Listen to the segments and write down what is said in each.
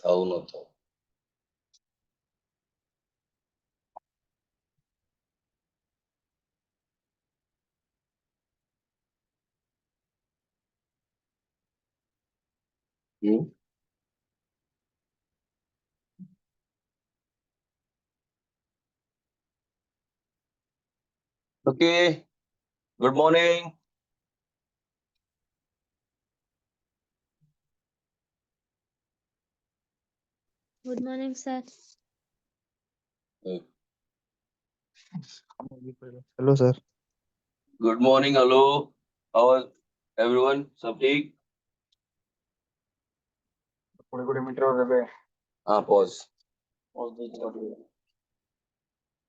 అవును. Hmm? Okay. Good morning. Good morning, sir. Hello, sir. Good morning. Hello. How is everyone? सब ठीक? हाँ, pause.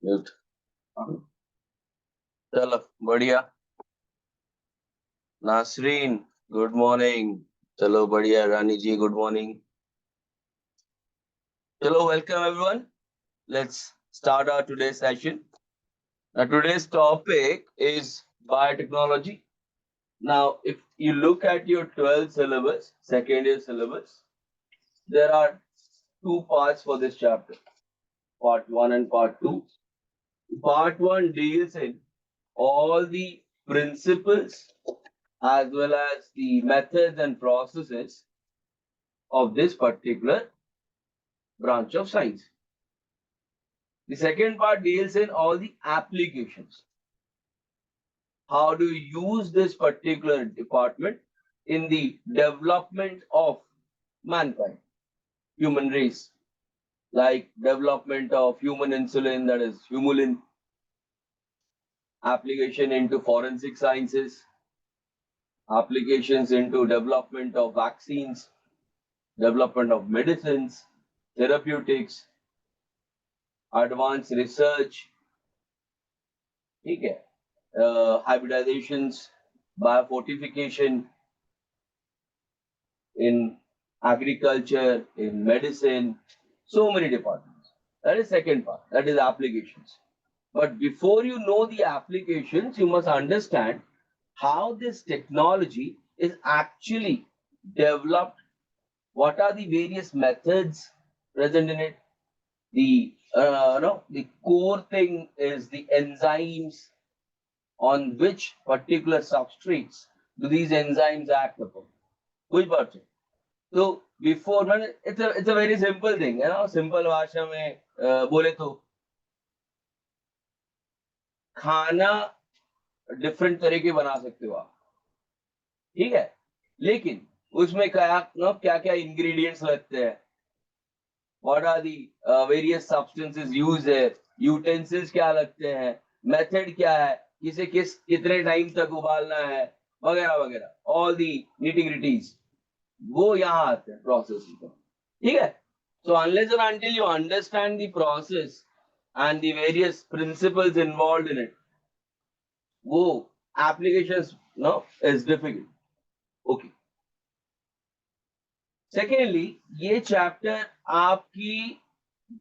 Mute. चलो, बढ़िया. Nasreen, good morning. चलो, बढ़िया. रानी जी, good morning. चलो, welcome everyone. Let's start our today's session. Now, today's topic is biotechnology. Now, if you look at your 12th syllabus, second year syllabus, there are two parts for this chapter, part 1 and part 2. Part 1 deals in all the principles as well as the methods and processes of this particular branch of science. The second part deals in all the applications. How do you use this particular department in the development of mankind, human race, like development of human insulin, that is humulin, application into forensic sciences, applications into development of vaccines, development of medicines, therapeutics, advanced research, okay, hybridizations, biofortification in agriculture, in medicine, so many departments. That is second part, that is applications. But before you know the applications, you must understand how this technology is actually developed, what are the various methods present in it. The core thing is the enzymes, on which particular substrates do these enzymes act upon. Which part? So before, it's a very simple thing, simple भाषा में बोले तो खाना different तरह के बना सकते हो आप, ठीक है, लेकिन उसमें क्या क्या इंग्रेडिएंट्स लगते हैं, what are the various substances use है, यूटेंसिल्स क्या लगते हैं, मेथड क्या है, किसे कितने टाइम तक उबालना है, वगैरह वगैरह, ऑल दी निटिग्रिटीज वो यहाँ आते हैं प्रोसेस में, ठीक है. So unless and until you understand the process and the various principles involved in it, वो applications is difficult. Okay. Secondly, ये चैप्टर आपकी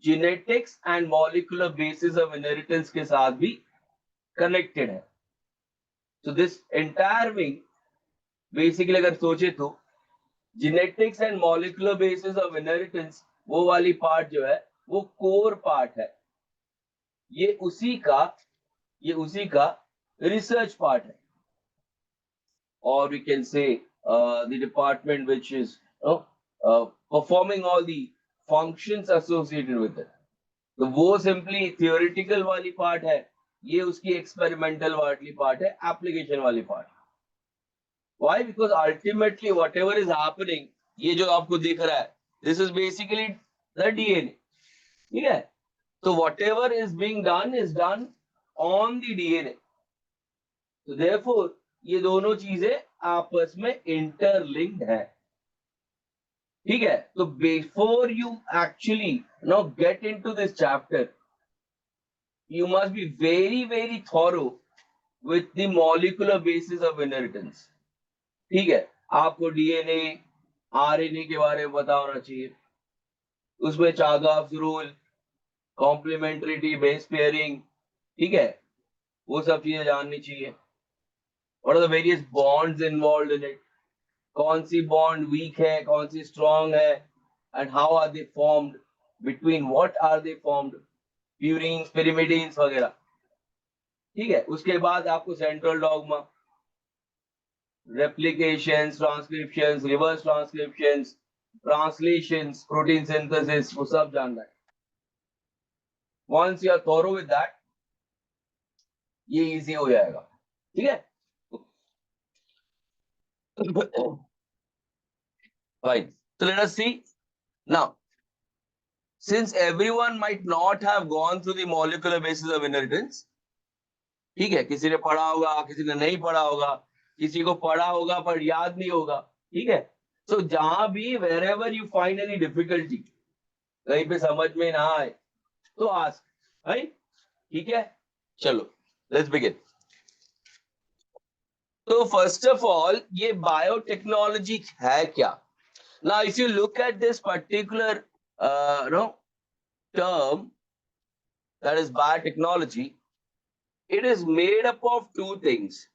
genetics and molecular basis of inheritance के साथ भी कनेक्टेड है. So this entire wing basically अगर सोचे तो genetics and molecular basis of inheritance, वो वाली पार्ट जो है वो कोर पार्ट है. ये उसी का रिसर्च पार्ट है, और we can say the department which is performing all the functions associated with it. तो वो सिंपली थियोरिटिकल वाली पार्ट है, ये उसकी एक्सपेरिमेंटल वाली पार्ट है, एप्लीकेशन वाली part. Why? Because ultimately what ever is happening, ये जो आपको दिख रहा है, this is basically the DNA, ठीक है. तो what ever is being done is done on the DNA. तो देयरफॉर ये दोनों चीजें आपस में इंटरलिंक्ड है, ठीक है. तो before you actually know get into this chapter, you must be very very thorough with the molecular basis of inheritance. ठीक है, आपको डीएनए आरएनए के बारे में पता होना चाहिए, उसमें Chargaff's rule, complementarity, base pairing, ठीक है, वो सब चीजें जाननी चाहिए. What are the various bonds involved in it, कौन सी बॉन्ड वीक है, कौन सी स्ट्रॉन्ग है, and how are they formed, between what are they formed, प्यूरीन्स pyrimidines वगैरह. ठीक है. उसके बाद आपको central dogma, replications, transcriptions, reverse transcriptions, translations, protein synthesis, वो सब जानना है. Once you are thorough with that, ये easy हो जाएगा. ठीक है. Fine. So let us see now. Since everyone might not have gone through the molecular basis of inheritance, ठीक है, किसी ने पढ़ा होगा, किसी ने नहीं पढ़ा होगा, किसी को पढ़ा होगा पर याद नहीं होगा. ठीक है. So जहां भी wherever you find any difficulty, कहीं पे समझ में ना आए तो ask, right? ठीक है. चलो, let's begin. So first of all, ये biotechnology है क्या? Now, if you look at this particular term, that is biotechnology, it is made up of two things.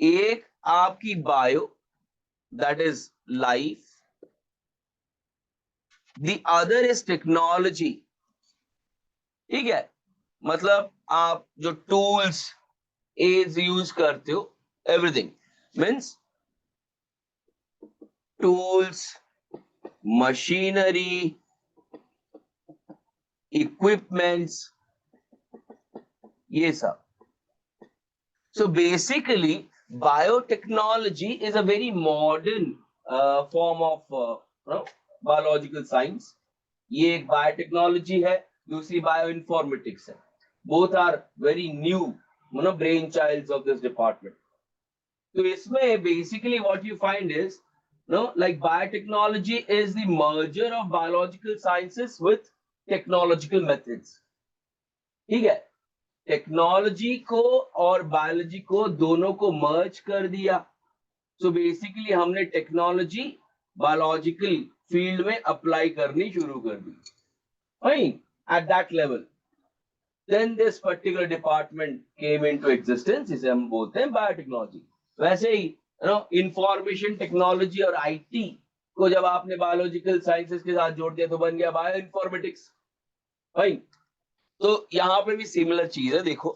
एक आपकी bio, that is life. The other is technology. ठीक है. मतलब आप जो tools aids use करते हो, everything means tools, machinery, equipments, ये सब. So basically, biotechnology is a very modern form of biological science. ये एक biotechnology है, दूसरी bioinformatics है. Both are very new, brainchilds of this department. So इसमें basically what you find is, like biotechnology is the merger of biological sciences with technological methods. ठीक है. Technology को और बायोलॉजी को दोनों को मर्ज कर दिया. सो बेसिकली हमने टेक्नोलॉजी बायोलॉजिकल फील्ड में अप्लाई करनी शुरू कर दी. Fine. At that level then this particular department came into existence. इसे हम बोलते हैं बायोटेक्नोलॉजी. वैसे ही इंफॉर्मेशन टेक्नोलॉजी और आईटी को जब आपने बायोलॉजिकल साइंसेस के साथ जोड़ दिया तो बन गया बायो इन्फॉर्मेटिक्स. फाइन. तो यहां पे भी सिमिलर चीज है. देखो,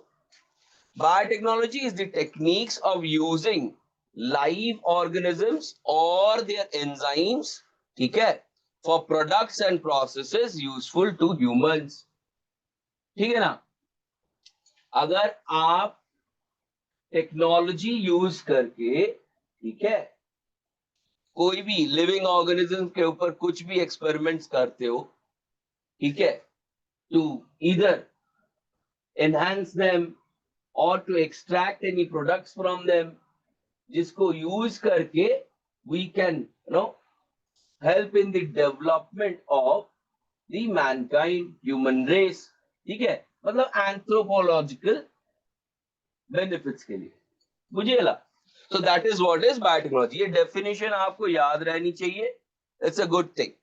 biotechnology is the techniques of using live organisms और देयर एंजाइम्स, ठीक है, for products and processes useful to humans. ठीक है ना. अगर आप टेक्नोलॉजी यूज करके, ठीक है, कोई भी लिविंग ऑर्गेनिज्म के ऊपर कुछ भी एक्सपेरिमेंट्स करते हो, ठीक है, to either enhance them or to extract any products from them, जिसको use करके we can help in the development of the mankind, human race. ठीक है. मतलब anthropological benefits के लिए. बुझेगा. So that is what is biotechnology. ये definition आपको याद रहनी चाहिए. It's a good thing.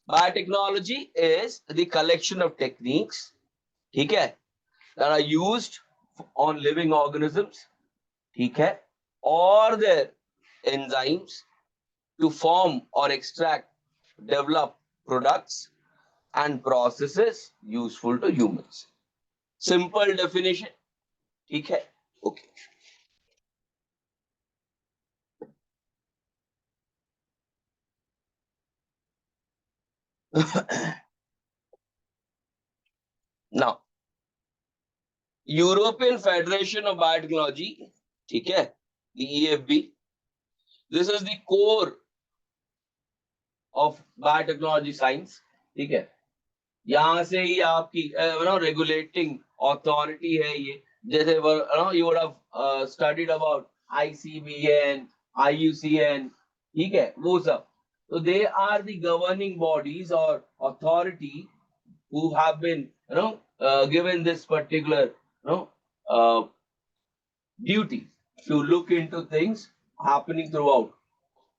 Biotechnology is the collection of techniques, ठीक है, that are used on living organisms, ठीक है, or their enzymes to form or extract, develop products and processes useful to humans. Simple definition. ठीक है. Okay. Now, European Federation of Biotechnology, ठीक है, the EFB, this is the core of biotechnology science. ठीक है. यहां से ही आपकी regulating authority है ये. जैसे you would have studied about ICBN, IUCN, ठीक है, वो सब. So they are the governing bodies or authority who have been given this particular duty to look into things happening throughout.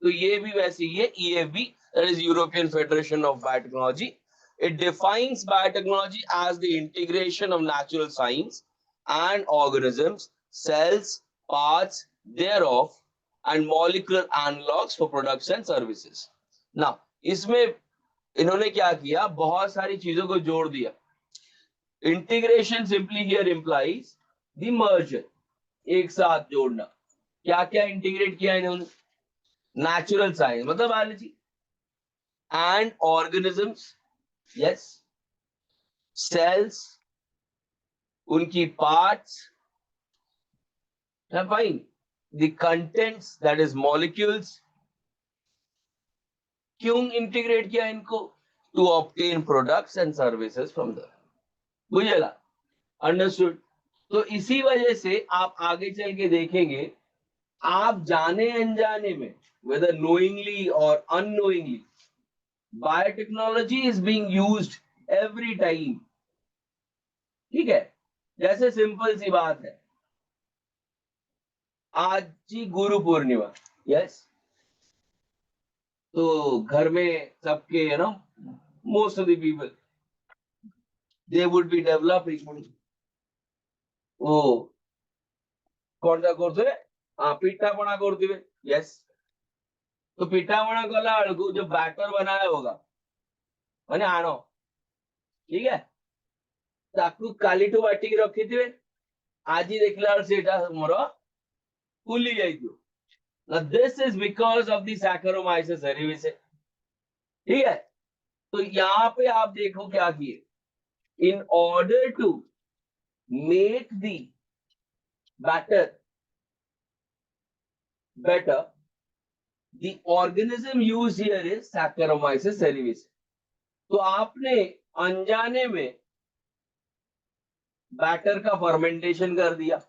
तो ये भी वैसे ही है. EFB, that is European Federation of Biotechnology. It defines biotechnology as the integration of natural science and organisms, cells, parts thereof, and molecular analogs for products and services. Now, इसमें इन्होंने क्या किया, बहुत सारी चीजों को जोड़ दिया। Integration simply here implies the merger, एक साथ जोड़ना। क्या क्या इंटीग्रेट किया इन्होंने? नेचुरल साइंस मतलब biology and organisms, yes, cells, उनकी parts, fine, the contents that is molecules. क्यों इंटीग्रेट किया इनको? To obtain products and services from the, बुझेला, अंडरस्टूड। तो इसी वजह से आप आगे चल के देखेंगे, आप जाने अनजाने में, वेदर नोइंगली और unknowingly, biotechnology is being used every time. ठीक है, जैसे सिंपल सी बात है, आज जी गुरु पूर्णिमा, यस, तो घर में सबके, you know, most of the people they would be developing वो कौन सा कोर्स है, हाँ, पिठापना करते हुए, यस। तो पिठापना कला बेलू जो बैटर बनाया होगा मैंने आनो, ठीक है, ताकू कालीठू बाटिकी रखिथिबे, आजी देखला सेटा मोर fully जाइथियो। Now this is because of the Saccharomyces cerevisiae, ठीक है। तो यहाँ पे आप देखो क्या किए, in order to make the batter better, the organism used here is Saccharomyces cerevisiae। तो आपने अनजाने में बैटर का फर्मेंटेशन कर दिया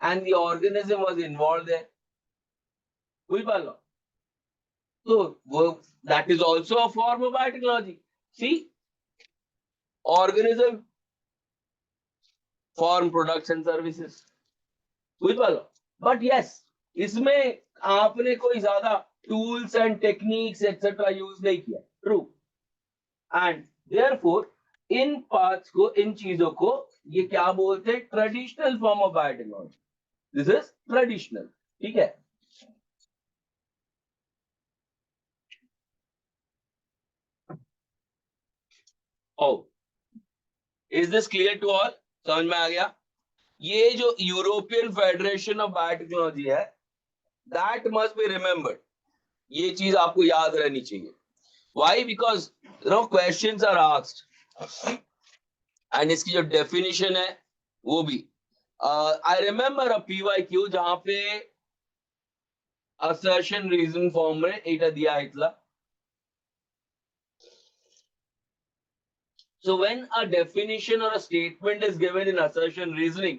and the organism was involved there, बुझ पा लो। तो वो that is also a form of biotechnology। See, organism form products and services, बुझ पा लो। बट यस, इसमें आपने कोई ज्यादा tools and techniques etcetera use नहीं किया, true. And therefore in parts को, इन चीजों को ये क्या बोलते हैं? Traditional form of biotechnology. This is traditional, ठीक है। Oh, is this clear to all? समझ में आ गया? ये जो यूरोपियन फेडरेशन ऑफ बायोटेक्नोलॉजी है, दैट मस्ट बी रिमेंबर्ड। ये चीज आपको याद रहनी चाहिए। Why? Because questions are asked and इसकी जो definition है वो भी। I remember a PYQ जहां पे assertion reason form में एटा दिया है। So when a definition or a statement is given in assertion reasoning,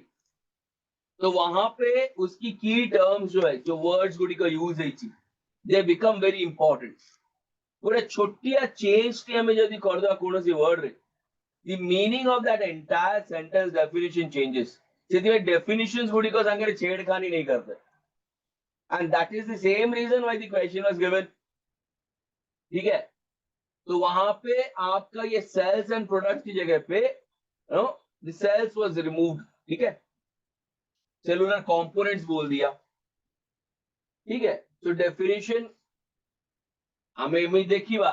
तो वहां पे उसकी key terms जो है, जो words गुड़ी का use है, they become very important। पूरे छोटिया change के हमें यदि कर दो कौन सी word है, the meaning of that entire sentence definition changes। ସେଥିପାଇଁ definitions गुड़िक साଙ୍ଗरे छेड़खानी नहीं करते। And that is the same reason why the question was given, ठीक है। तो वहां पे आपका ये cells and products की जगह पे the cells was removed, ठीक है, cellular components बोल दिया, ठीक है। तो definition हमें देखी बा,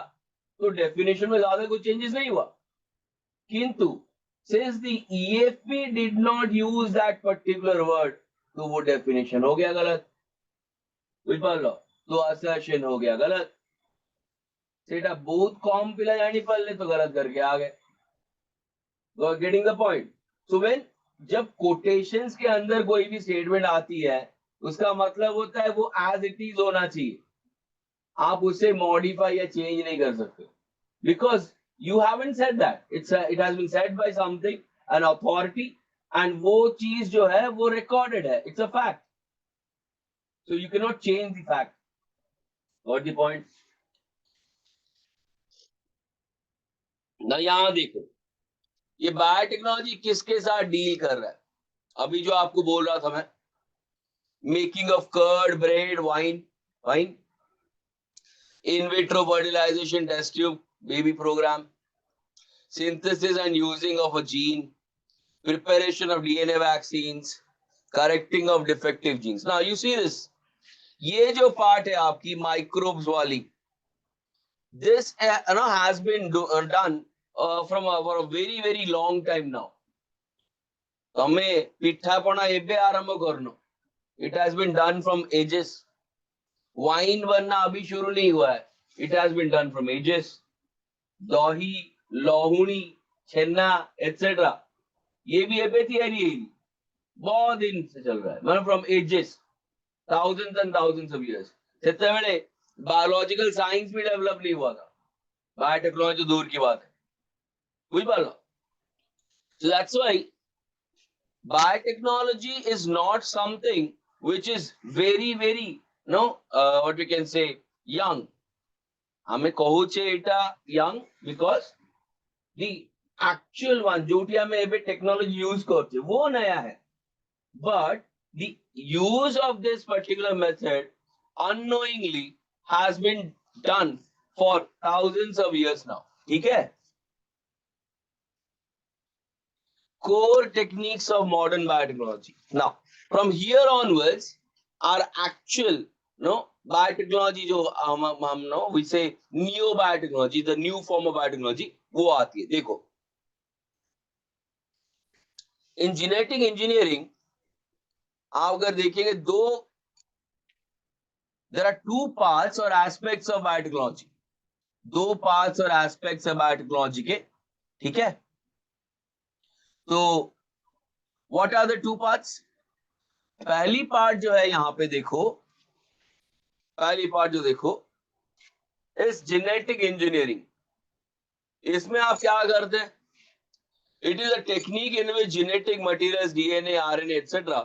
तो definition में ज्यादा कुछ changes नहीं हुआ, किंतु since the EFP did not use that particular word, तो वो definition हो गया गलत, बुझ पा लो, तो assertion हो गया गलत। सेटा बहुत कॉम पिला जानी पड़ले तो गलत करके आ गए। You are getting the point? So when जब quotations के अंदर कोई भी statement आती है, उसका मतलब होता है वो as it is होना चाहिए, आप उसे modify या change नहीं कर सकते, because you haven't said that, it has been said by something, an authority, and वो चीज जो है वो recorded है, it's a fact, so you cannot change the fact। Got the point? ना यहाँ देखो, ये बायोटेक्नोलॉजी किसके साथ डील कर रहा है? अभी जो आपको बोल रहा था मैं, making of curd, bread, wine, in vitro fertilisation test tube baby programme, synthesis and using of a gene, preparation of DNA vaccines, correcting of defective genes. Now you see this, ये जो पार्ट है आपकी microbes वाली, this has been done for a very very long time now. It has been done from ages. Wine बनना अभी शुरू नहीं हुआ है. It has been done from ages. दही, लोहुणी, छेना, etc. ये भी एबे थियरी है. बहुत दिन से चल रहा है. मतलब from ages, thousands and thousands of years. सेतेबेले biological science भी develop नहीं हुआ था. Biotechnology तो दूर की बात है. बुझ पालो. So that's why biotechnology is not something which is very very what we can say young. हमें कहू छे एटा young because the actual one जोटी हमें एबे technology use करते वो नया है. But the use of this particular method unknowingly has been done for thousands of years now. ठीक है? Core techniques of modern biotechnology. Now, from here onwards, our actual biotechnology जो we say neo biotechnology, the new form of biotechnology, वो आती है. देखो, in genetic engineering, आप अगर देखेंगे there are two parts or aspects of biotechnology. दो parts or aspects of biotechnology के, ठीक है? तो what are the two parts? पहली पार्ट जो है यहां पे देखो, पहली पार्ट जो देखो इस जेनेटिक इंजीनियरिंग. इसमें आप क्या करते हैं? It is a technique in which genetic materials DNA RNA etcetera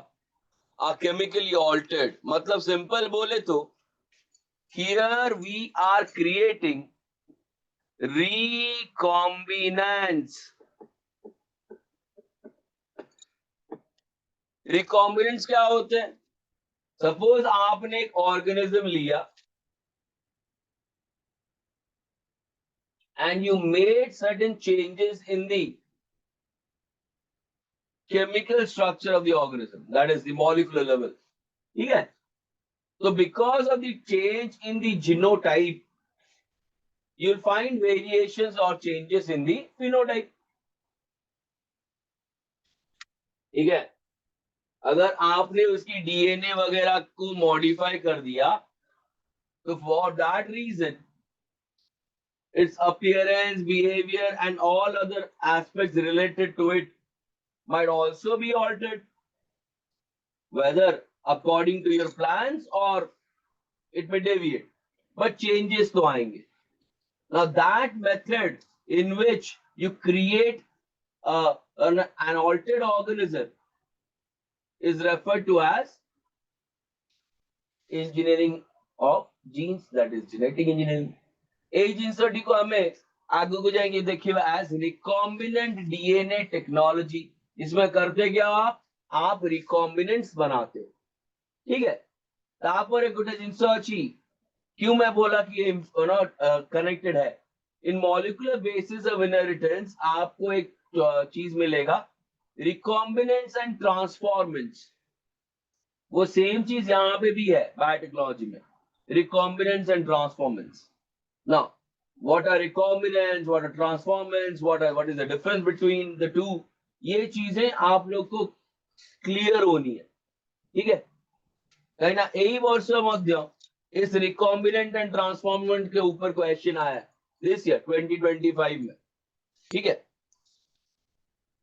are chemically altered. मतलब सिंपल बोले तो here we are creating recombinants. Recombinants क्या होते हैं? सपोज आपने एक ऑर्गेनिज्म लिया and you made certain changes in the chemical structure of the organism, that is the molecular level. ठीक है? So because of the change in the genotype, you'll find variations or changes in the phenotype. ठीक है? अगर आपने उसकी DNA वगैरह को modify कर दिया तो for that reason its appearance, behavior and all other aspects related to it might also be altered, whether according to your plans or it may deviate, but changes to आएंगे. Now that method in which you create an altered organism is referred to as engineering of genes, that is genetic engineering. एक जिंसटी को हमें आगे को जाएंगे देखिए as recombinant DNA technology. इसमें करते क्या आप रिकॉम्बिनेंट्स बनाते हो. ठीक है? तापर एक गोटे जिंस अच्छी. क्यों मैं बोला कि ये कनेक्टेड है? इन मॉलिक्यूलर बेसिस ऑफ इनहेरिटेंस आपको एक चीज मिलेगा, रिकॉम्बिनेंट्स एंड ट्रांसफॉर्मेंट्स. वो सेम चीज यहां पे भी है बायोटेक्नोलॉजी में, recombinants and transformants. Now, what are recombinants? What are transformants? What is the difference between the two? ये चीजें आप लोग को क्लियर होनी है. ठीक है? कहीं ना यही वर्ष मध्य इस रिकॉम्बिनेंट एंड ट्रांसफॉर्मेंट के ऊपर क्वेश्चन आया दिस ईयर 2025 में. ठीक है?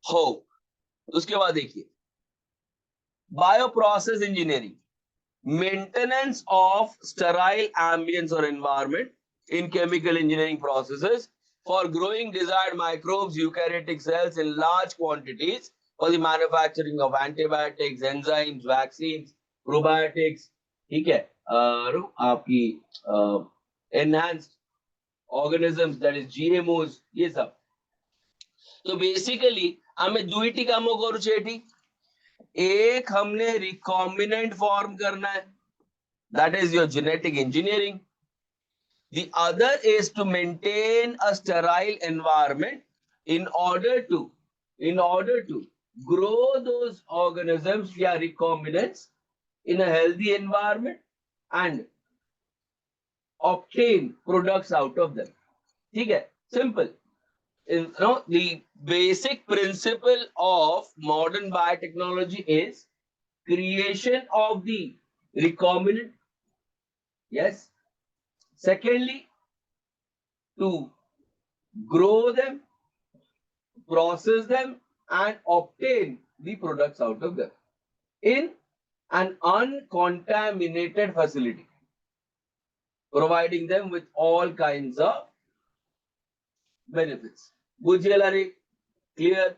हो उसके बाद देखिए bio process engineering, maintenance of sterile ambience और environment in chemical engineering processes for growing desired microbes, eukaryotic cells in large quantities for the manufacturing of antibiotics, enzymes, vaccines, probiotics. ठीक है? आपकी enhanced organisms, that is GMOs, ये सब. तो basically हमें दुईटी कामों करू छेटी. एक हमने रिकॉम्बिनेंट फॉर्म करना है, that is your genetic engineering. The other is to maintain a sterile environment in order to grow those organisms via recombinants in a healthy environment and obtain products out of them. ठीक है? Simple. The basic principle of modern biotechnology is creation of the recombinant. Yes. Secondly, to grow them, process them, and obtain the products out of them in an uncontaminated facility, providing them with all kinds of benefits. Bujhelari, clear?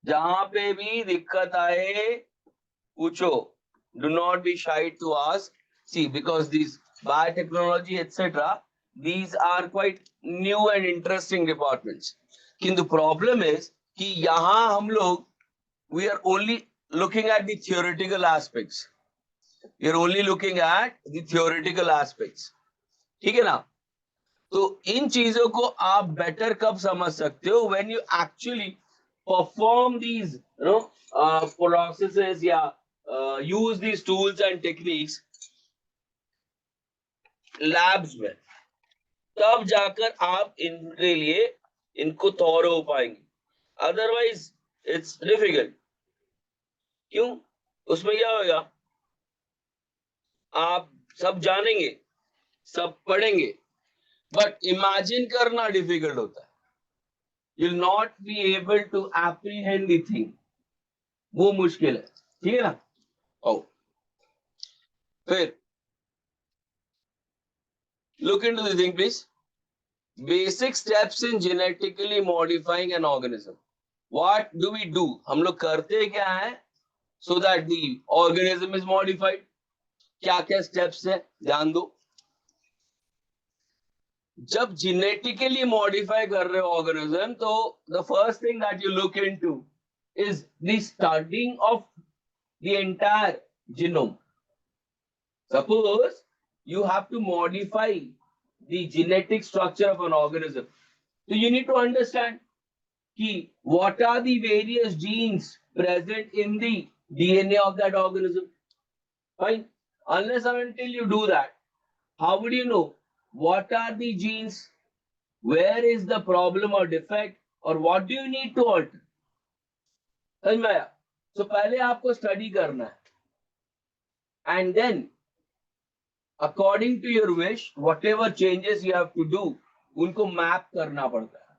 जहां पे भी दिक्कत आए पूछो. Do not be shy to ask. See, because these biotechnology etc. these are quite new and interesting departments. किंतु problem is कि यहाँ हम लोग we are only looking at the theoretical aspects. We are only looking at the theoretical aspects. ठीक है ना? तो इन चीजों को आप बेटर कब समझ सकते हो? When you actually perform these processes या use these tools and techniques labs में, तब जाकर आप इनके लिए इनको थॉरो हो पाएंगे. Otherwise it's difficult. क्यों? उसमें क्या होगा? आप सब जानेंगे, सब पढ़ेंगे, बट इमेजिन करना डिफिकल्ट होता है. You'll not be able to apprehend the thing. वो मुश्किल है. ठीक है ना? ओ फिर look into the thing please. Basic steps in genetically modifying an organism. What do we do? हम लोग करते क्या है so that the organism is modified? क्या क्या steps है? ध्यान दो. जब genetically modify कर रहे हो organism, तो the first thing that you look into is the studying of the entire genome. Suppose you have to modify the genetic structure of an organism. So you need to understand what are the various genes present in the DNA of that organism. Fine. Unless and until you do that, how would you know what are the genes, where is the problem or defect, or what do you need to alter? समझ में आया? So पहले आपको study करना है, and then according to your wish, whatever changes you have to do, उनको map करना पड़ता है.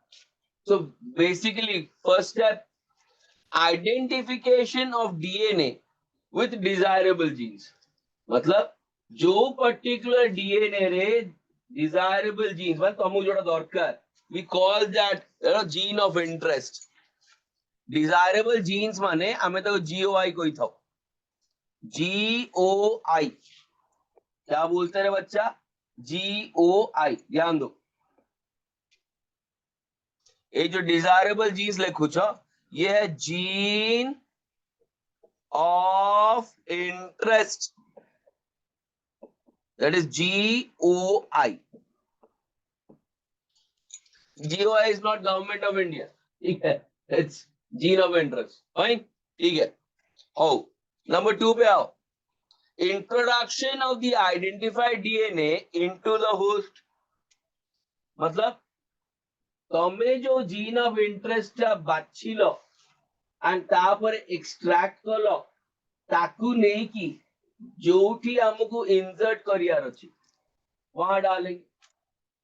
So basically, first step, identification of DNA with desirable genes. मतलब जो particular DNA रे desirable genes, मतलब तमु जोड़ा दरकार, we call that gene of interest. Desirable genes माने हमें तो GOI कोई था. GOI क्या बोलते हैं बच्चा? GOI. ध्यान दो. ये जो डिजायरेबल जीन्स लिखो छो, ये है gene of interest. That is GOI. GOI is not government of India. ठीक है? It's gene of interest. Fine. ठीक है. आओ नंबर 2 पे आओ. Introduction of the identified DNA into the host. मतलब तमे जो जीन ऑफ इंटरेस्ट बाछिल and तापर एक्सट्रैक्ट कलो ताकू नहीं की जोठी हमको इंसर्ट करियर अछि वहां डालेंगे.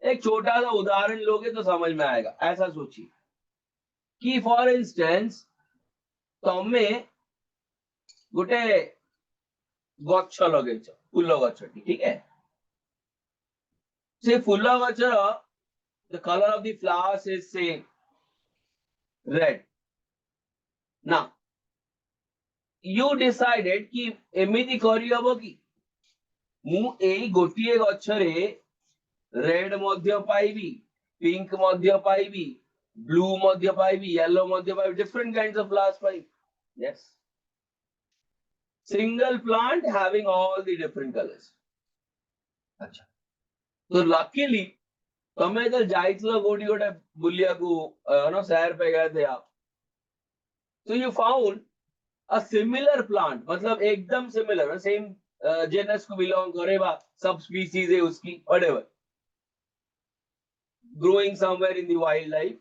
एक छोटा सा उदाहरण लोगे तो समझ में आएगा. ऐसा सोचिए कि फॉर इंस्टेंस तमे गोटे गच्छ लगेछ, फूल गच्छटी. ठीक है? से फूल गच्छर the color of the flowers is say red. Now you decided कि एमिति करी हबो कि मु एई गोटिए गच्छरे रेड मध्य पाइबी, पिंक मध्य पाइबी, ब्लू मध्य पाइबी, येलो मध्य पाइबी, different kinds of flowers पाइबी. Yes. Single plant having all the different colors. अच्छा. So luckily तमे तो जाइतलो गोटी गोटे बुलिया को नो शहर पे गए थे आप. So you found a similar plant, मतलब एकदम similar, same जेनस को बिलोंग करे बा, सब स्पीसीज है उसकी, whatever, growing somewhere in the wild life,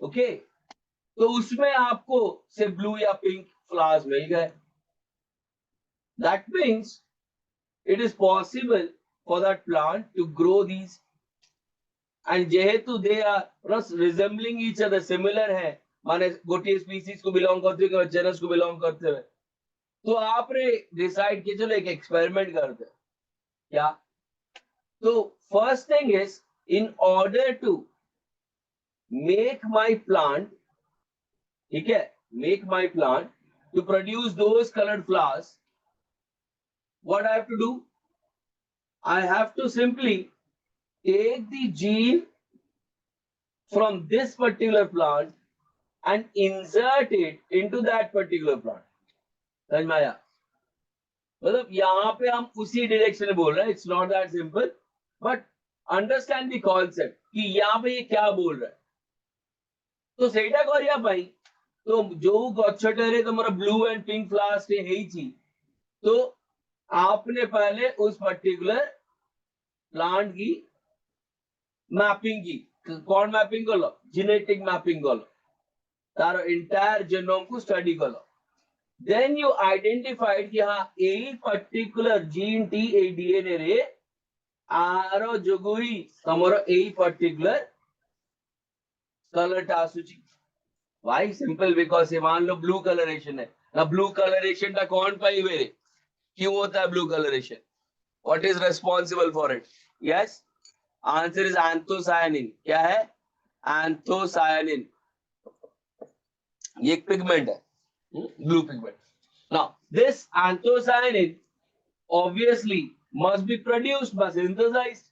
okay. तो उसमें आपको से ब्लू या पिंक फ्लावर्स मिल गए, that means it is possible for that plant to grow these, and जेहेतु they are resembling each other, similar है, माने गोटिए स्पीसीज को बिलोंग करते हुए जेनस को बिलोंग करते हुए, तो आपने डिसाइड किया चलो एक एक्सपेरिमेंट करते हैं क्या। तो first thing is, in order to make my plant, ठीक है, make my plant to produce those coloured flowers, what I have to do, I have to simply take the gene from this particular plant and insert it into that particular plant. समझ में आया? मतलब यहाँ पे हम उसी direction में बोल रहे हैं, it's not that simple, but understand the concept कि यहाँ पे ये क्या बोल रहा है। तो सेटा करिया भाई, तो जो गच्छटे तुम्हारा ब्लू एंड पिंक फ्लावर्स टे है ही, तो आपने पहले उस पर्टिकुलर प्लांट की मैपिंग की, कौन मैपिंग कर लो, जेनेटिक मैपिंग कर लो, तारो इंटायर जेनोम को स्टडी कर लो, देन यू आइडेंटिफाइड कि हाँ ए पर्टिकुलर जीन टी ए डीएनए रे आरो जोगुई तमरो ए पर्टिकुलर कलर टासुची। व्हाई सिंपल, बिकॉज ये मान लो ब्लू कलरेशन है ना, ब्लू कलरेशन का कौन पाई वेरे, क्यों होता है blue colouration, what is responsible for it, yes answer is anthocyanin. क्या है, एंथोसायनिन, ये एक पिगमेंट है, blue pigment. Now this anthocyanin obviously must be produced by synthesised,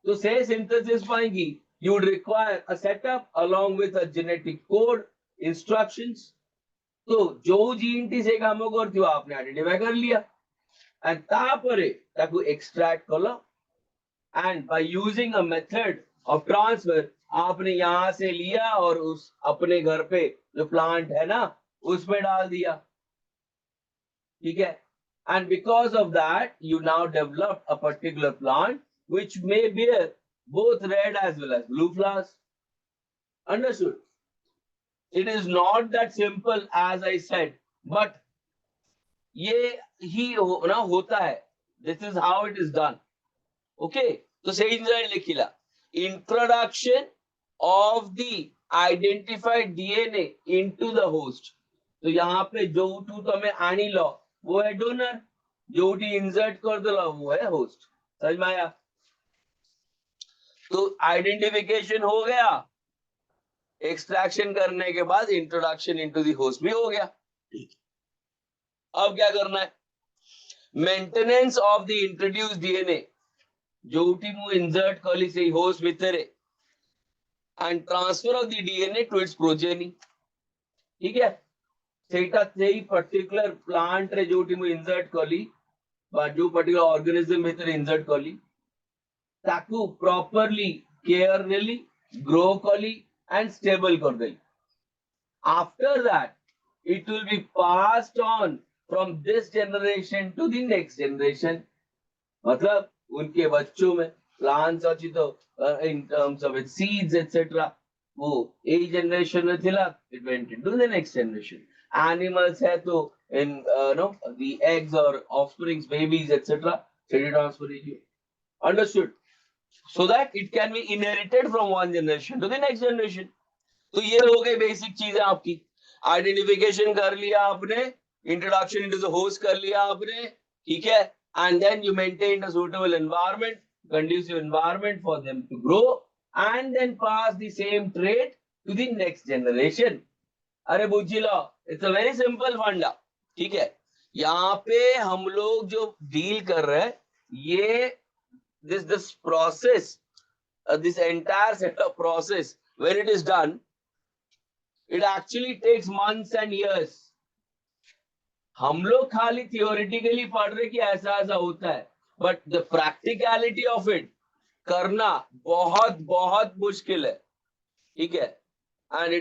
तो से सिंथेसिस पाएंगी you would require a setup along with a genetic code, instructions. तो जो जीन टी से काम करती हो आपने आइडेंटिफाई कर लिया, एंड तापरे ताकू एक्सट्रैक्ट कर लो, and by using a method of transfer आपने यहां से लिया और उस अपने घर पे जो प्लांट है ना उसमें डाल दिया, ठीक है, and because of that you now develop a particular plant which may bear both red as well as blue flowers. Understood? It is not that simple as I said, but ये ही ना होता है, this is how it is done. Okay, तो सही जगह लिखिला, introduction of the identified DNA into the host. तो यहाँ पे जो टू तुम्हें आनी लो वो है डोनर, जो टी इंसर्ट कर दो वो है होस्ट। समझ में आया? तो आइडेंटिफिकेशन हो गया, एक्सट्रैक्शन करने के बाद इंट्रोडक्शन इनटू द होस्ट भी हो गया। अब क्या करना है, maintenance of the introduced DNA, जोटी मु इंसर्ट कली से होस्ट भितरे, and transfer of the DNA to its progeny, ठीक है, सेटा सेही पर्टिकुलर प्लांट रे जोटी मु इंसर्ट कली बा जो पर्टिकुलर ऑर्गेनिज्म भितरे इंसर्ट कली ताकू प्रॉपर्ली केयरली ग्रो कली and stable कर देली। After that, it will be passed on from this generation to the next generation. मतलब उनके बच्चों में plants अच्छी तो in terms of its seeds etc. वो एक generation में थिला, it went into the next generation. Animals है तो in no the eggs or offsprings, babies etc. Steady transfer कीजिए। Understood? So that it can be inherited from one generation to the next generation. तो ये हो गई basic चीजें आपकी, identification कर लिया आपने, इंट्रोडक्शन इनटू द होस्ट कर लिया आपने, ठीक है, and then you maintain a suitable environment, conducive environment for them to grow, and then pass the same trait to the next generation. अरे बुझी लो, it's a very simple funda, ठीक है। यहाँ पे हम लोग जो डील कर रहे हैं ये this process, this entire set of process when it is done, it actually takes months and years. हम लोग खाली थियोरिटिकली पढ़ रहे कि ऐसा ऐसा होता है, but the practicality of it करना बहुत बहुत मुश्किल है, ठीक है, एंड